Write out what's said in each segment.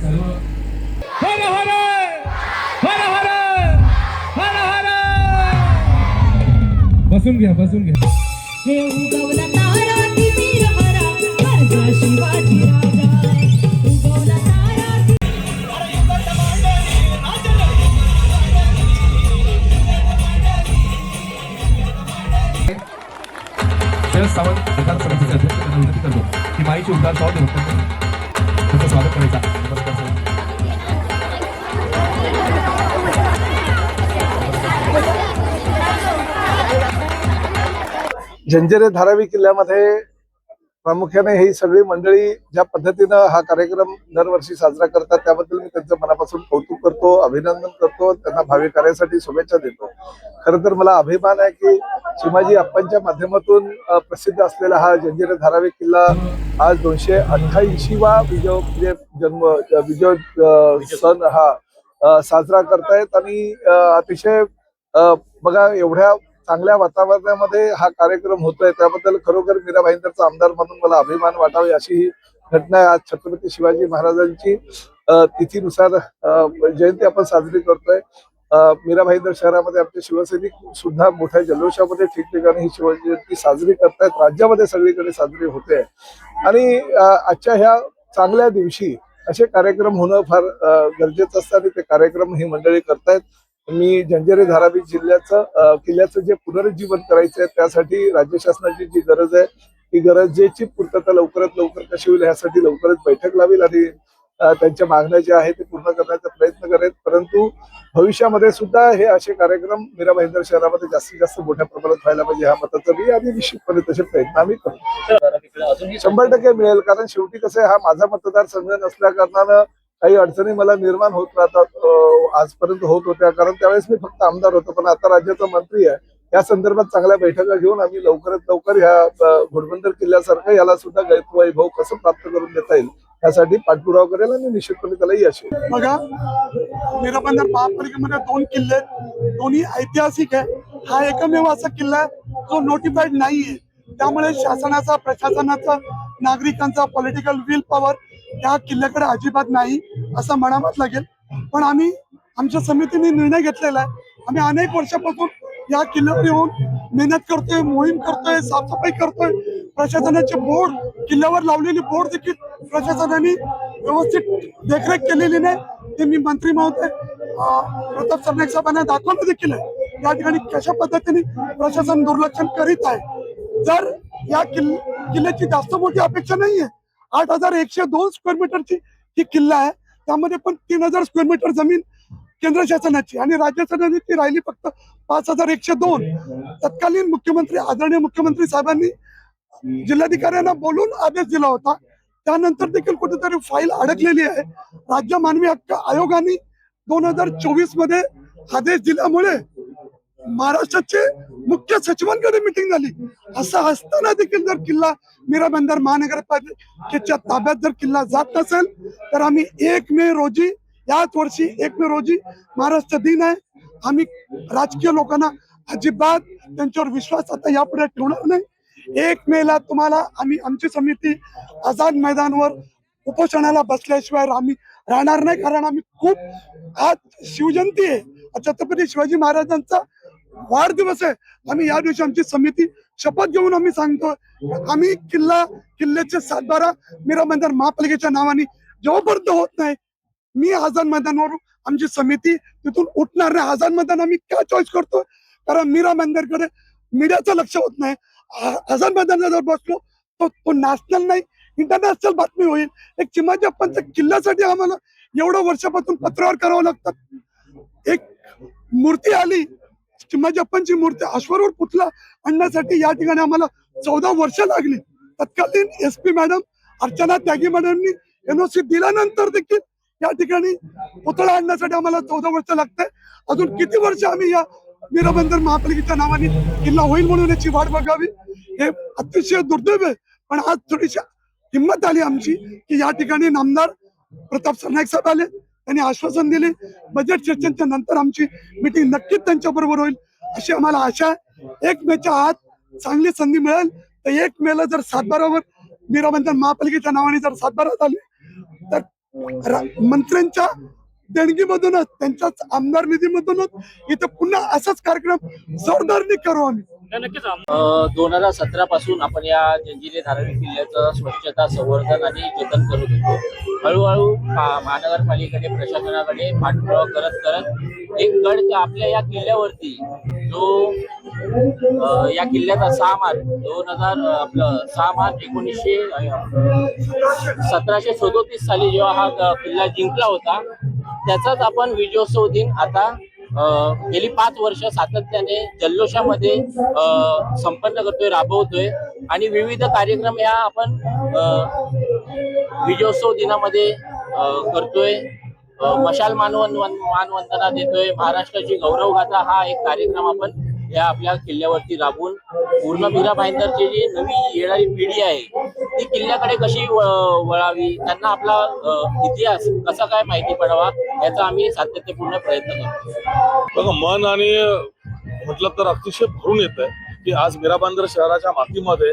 हर हर हर हर हर हर. बसून घ्या हे उगवला तारा किती हरा वर्ग शिवाजी राजा उगवला तारा शरद सावंत विधान समितीचे अध्यक्ष त्यांना विनंती करतो की माईची उद्गार स्वागत त्यांचं स्वागत करायचं. जंजिरे धारावी किल्ल्यामध्ये प्रामुख्याने ही सगळी मंडळी ज्या पद्धतीनं हा कार्यक्रम दरवर्षी साजरा करतात त्याबद्दल मी त्यांचं मनापासून कौतुक करतो, अभिनंदन करतो, त्यांना भावी कार्यासाठी शुभेच्छा देतो. खरं तर मला अभिमान आहे की शिवाजी अप्पांच्या माध्यमातून प्रसिद्ध असलेला हा जंजिरे धारावी किल्ला आज 288वा विजय सण हा साजरा करतायत आणि अतिशय बघा एवढ्या चांगल्या वातावरणामध्ये हा कार्यक्रम होतोय त्याबद्दल खरोखर मीरा भाईंदरचा आमदार म्हणून मला अभिमान वाटावा अशी ही घटना आहे. आज छत्रपती शिवाजी महाराजांची तिथीनुसार जयंती आपण साजरी करतोय. मीरा भाईंदर शहरामध्ये आमचे शिवसैनिक सुद्धा मोठ्या जल्लोषामध्ये ठिकठिकाणी ही शिवाजी जयंती साजरी करतायत. राज्यामध्ये सगळीकडे साजरी होते आणि आजच्या ह्या चांगल्या दिवशी असे कार्यक्रम होणं फार गरजेचं असतं आणि ते कार्यक्रम ही मंडळी करतायत. मी जंजिरे धारावी किल्ल्याचं जे पुनरुज्जीवन करायचं आहे त्यासाठी राज्य शासनाची जी गरज आहे ती गरजेची पूर्तता लवकरात लवकर कशी होईल यासाठी लवकरच बैठक लावेल आणि त्यांच्या मागण्या ज्या आहेत ते पूर्ण करण्याचा प्रयत्न करेल. परंतु भविष्यामध्ये सुद्धा हे असे कार्यक्रम मीरा भाईंदर शहरामध्ये जास्तीत जास्त मोठ्या प्रमाणात व्हायला पाहिजे ह्या मताचा मी आणि निश्चितपणे तसे प्रयत्न आम्ही करू. 100% मिळेल कारण शेवटी कसं आहे हा माझा मतदारसंघ नसल्या कारणानं काही अडचणी मला निर्माण होत राहतात, आजपर्यंत होत होत्या कारण त्यावेळेस मी फक्त आमदार होतो. पण आता राज्याचा मंत्री आहे या संदर्भात चांगल्या बैठका घेऊन आम्ही लवकरात लवकर ह्या घोडबंदर किल्ल्यासारखं याला सुद्धा गैरवैभव कसं प्राप्त करून देता येईल यासाठी पाठपुरावा करेल आणि निश्चितपणे त्याला यश येईल. बघा मीरा भाईंदर महापालिकेमध्ये 2 किल्ले दोन्ही ऐतिहासिक आहे. हा एकमेव असा किल्ला आहे जो नोटिफाईड नाहीये. त्यामुळे शासनाचा, प्रशासनाचा, नागरिकांचा पॉलिटिकल विल पॉवर या किल्ल्याकडे अजिबात नाही असं म्हणावंच लागेल. पण आम्ही आमच्या समितीने निर्णय घेतलेला आहे. आम्ही अनेक वर्षापासून या किल्ल्यावर येऊन मेहनत करतोय, मोहीम करतोय, साफसफाई करतोय. प्रशासनाचे बोर्ड, किल्ल्यावर लावलेली बोर्ड देखील प्रशासनाने व्यवस्थित देखरेख केलेली नाही. ते मी मंत्री महोदय प्रताप सरनाईक साहेबांना दाखवलं देखील आहे या ठिकाणी कशा पद्धतीने प्रशासन दुर्लक्षण करीत आहे. जर या किल्ल्याची जास्त मोठी अपेक्षा नाहीये. 8102 स्क्वेअर मीटरची ही किल्ला आहे. त्यामध्ये पण 3000 स्क्वेअर मीटर जमीन केंद्र शासनाची आणि राज्य शासनाची राहिली फक्त 5102. तत्कालीन मुख्यमंत्री, आदरणीय मुख्यमंत्री साहेबांनी जिल्हाधिकाऱ्यांना बोलून आदेश दिला होता. त्यानंतर देखील कुठेतरी फाईल अडकलेली आहे. राज्य मानवी हक्क आयोगाने 2024 मध्ये आदेश दिल्यामुळे महाराष्ट्राचे मुख्य सचिवांकडे मिटिंग झाली. असं असताना देखील जर किल्ला मीरा भाईंदर महानगरपालिकेच्या ताब्यात जर किल्ला जात नसेल तर आम्ही 1 मे रोजी, याच वर्षी 1 मे रोजी महाराष्ट्र दिन आहे. आम्ही राजकीय लोकांना अजिबात त्यांच्यावर विश्वास आता यापुढे ठेवणार नाही. 1 मे ला तुम्हाला आम्ही, आमची समिती आझाद मैदानावर उपोषणाला बसल्याशिवाय आम्ही राहणार नाही. कारण आम्ही खूप, आज शिवजयंती आहे, छत्रपती शिवाजी महाराजांचा वाढदिवस आहे. आम्ही या दिवशी आमची समिती शपथ घेऊन आम्ही सांगतो आम्ही किल्ल्याचे 7-12 मीरा भाईंदर महापालिकेच्या नावाने जोपर्यंत होत नाही मी आझाद मैदानावर आमची समिती तिथून उठणार नाही. आझाद मैदान आम्ही का चॉईस करतो कारण मीरा भाईंदरकडे मीडियाचं लक्ष होत नाही. आझाद मैदानावर जर बसलो तो नॅशनल नाही इंटरनॅशनल बातमी होईल. एक चिमाजी अप्पांच्या किल्ल्यासाठी आम्हाला एवढं वर्षापासून पत्रावर करावं लागतात. एक मूर्ती आली, चिमाजी अप्पांची मूर्ती अश्वरवर पुतळा आणण्यासाठी या ठिकाणी आम्हाला 14 वर्ष लागली. तत्कालीन SP मॅडम अर्चना त्यागी मॅडमनी NOC दिल्यानंतर देखील या ठिकाणी पुतळा आणण्यासाठी आम्हाला 14 वर्ष लागते. अजून किती वर्ष आम्ही या मीरा भाईंदर महापालिकेच्या नावाने किल्ला होईल म्हणून याची वाट बघावी. हे अतिशय दुर्दैव आहे. पण आज थोडीशी हिंमत आली आमची की या ठिकाणी नामदार प्रताप सरनाईक साहेब आले, त्यांनी आश्वासन दिले. बजेट चर्चेच्या नंतर आमची मिटिंग नक्कीच त्यांच्या बरोबर होईल अशी आम्हाला आशा आहे. 1 मेच्या आत चांगली संधी मिळेल तर 1 मेला जर 7-12 मीरा भाईंदर महापालिकेच्या नावाने जर 7-12 झाले तर मंत्र्यांच्या देणगीमधूनच, त्यांच्याच आमदार निधीमधूनच इथे पुन्हा असाच कार्यक्रम जोरदारने करू आम्ही. 2017 पासून आपण या जंजिरे धारावी किल्ल्याचं स्वच्छता, संवर्धन आणि जतन करत होतो. हळूहळू महानगरपालिकेकडे, प्रशासनाकडे पाठपुरावा करत करत एक गड आपल्या या किल्ल्यावरती जो या किल्ल्याचा 6 मार्च 1737 साली जेव्हा हा किल्ला जिंकला होता, त्याचाच आपण विजयोत्सव दिन आता गेली 5 वर्ष सातत्याने जल्लोषामध्ये संपन्न करतोय, राबवतोय आणि विविध कार्यक्रम या आपण विजयोत्सव दिनामध्ये करतोय. मशाल मानवंदना देतोय. महाराष्ट्राची गौरवगाथा हा एक कार्यक्रम आपण या आपल्या किल्ल्यावरती राबवून पूर्ण मीरा भाईंदरची जी नवी येणारी पिढी आहे ती किल्ल्याकडे कशी वळावी, त्यांना आपला इतिहास कसा काय माहिती पडावा याचा आम्ही सातत्यपूर्ण प्रयत्न करतो. बघा, मन आणि म्हटलं तर अतिशय भरून येत आहे की आज मीरा भाईंदर शहराच्या मातीमध्ये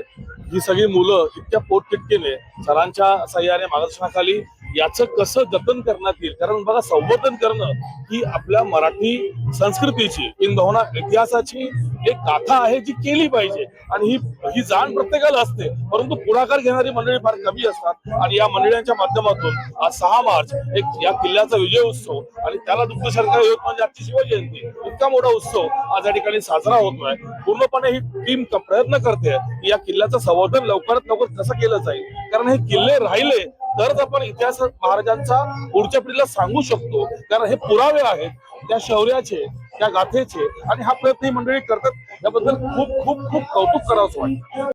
ही सगळी मुलं इतक्या पोटतिडकीने सरांच्या सह्याने, मार्गदर्शनाखाली याचं कसं जतन करण्यात येईल. कारण बघा, संवर्धन करणं ही आपल्या मराठी संस्कृतीची, किंबहुना इतिहासाची एक गाथा आहे जी केली पाहिजे आणि ही जाण प्रत्येकाला असते, परंतु पुढाकार घेणारी मंडळी फार कमी असतात. आणि या मंडळींच्या माध्यमातून आज 6 मार्च एक या किल्ल्याचा विजय उत्सव आणि त्याला दुग्धशर्करा योग म्हणजे आजची शिवजयंती, इतका मोठा उत्सव आज या ठिकाणी साजरा होतोय. पूर्णपणे ही टीम प्रयत्न करते की या किल्ल्याचं संवर्धन लवकरात लवकर कसं केलं जाईल. कारण हे किल्ले राहिले तरच आपण इतिहास महाराजांचा पुढच्या पिढीला सांगू शकतो. कारण हे पुरावे आहेत त्या शौर्याचे, त्या गाथेचे, आणि हा प्रयत्न ही मंडळी करतात. याबद्दल खूप खूप खूप कौतुक करावंसं वाटतं.